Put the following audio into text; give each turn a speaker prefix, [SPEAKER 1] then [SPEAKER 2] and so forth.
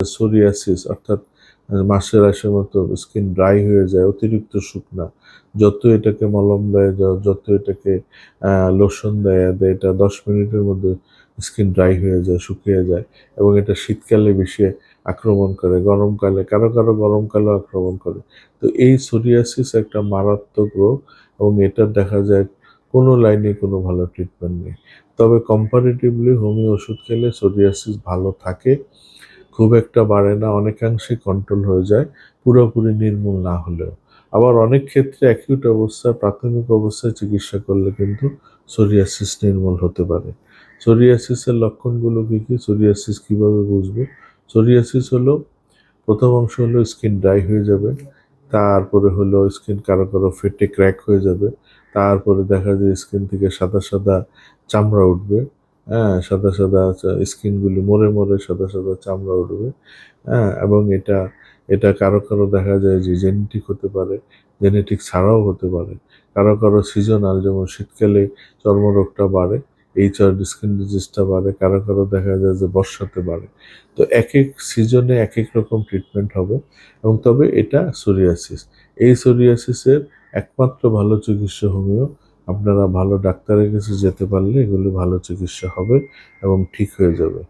[SPEAKER 1] Psoriasis অর্থাৎ মাসের আসের মতো স্কিন ড্রাই হয়ে যায়, অতিরিক্ত শুকনা। যত এটাকে মলম দেয়, যত এটাকে লোশন দেয়, এটা 10 মিনিটের মধ্যে স্কিন ড্রাই হয়ে যায়, শুকিয়ে যায়। এবং এটা শীতকালে বেশি আক্রমণ করে, গরমকালে কারো কারো গরমকালেও আক্রমণ করে। তো এই সোরিয়াসিস একটা মারাত্মক রোগ, এবং এটার দেখা যায় কোনো লাইনে কোনো ভালো ট্রিটমেন্ট নেই। তবে কম্পারেটিভলি হোমিও ওষুধ খেলে সোরিয়াসিস ভালো থাকে, খুব একটা বাড়ে না, অনেকাংশে কন্ট্রোল হয়ে যায়, পুরোপুরি নির্মূল না হলেও। আবার অনেক ক্ষেত্রে অ্যাকিউট অবস্থায়, প্রাথমিক অবস্থায় চিকিৎসা করলে কিন্তু সোরিয়াসিস নির্মূল হতে পারে। সোরিয়াসিসের লক্ষণগুলো কী কী, সোরিয়াসিস কীভাবে বুঝবো? সোরিয়াসিস হলো, প্রথম অংশ হলো স্কিন ড্রাই হয়ে যাবে, তারপরে হলো স্কিন কারো কারো ফেটে ক্র্যাক হয়ে যাবে, তারপরে দেখা যায় স্কিন থেকে সাদা সাদা চামড়া উঠবে, হ্যাঁ, সাদা সাদা স্কিনগুলি মরে মরে সাদা সাদা চামড়া উঠবে, হ্যাঁ। এবং এটা এটা কারো কারো দেখা যায় যে জেনেটিক হতে পারে, জেনেটিক ছাড়াও হতে পারে। কারো কারো সিজনাল, যেমন শীতকালে চর্মরোগটা বাড়ে, স্কিন ডিজিজটা বাড়ে, কারো কারো দেখা যায় যে বর্ষাতে বাড়ে। তো এক এক সিজনে এক এক রকম ট্রিটমেন্ট হবে। এবং তবে এটা সোরিয়াসিস, এই সোরিয়াসিসের একমাত্র ভালো চিকিৎসা হোমিও। আপনারা ভালো ডাক্তারের কাছে যেতে পারলে এগুলি ভালো চিকিৎসা হবে এবং ঠিক হয়ে যাবে।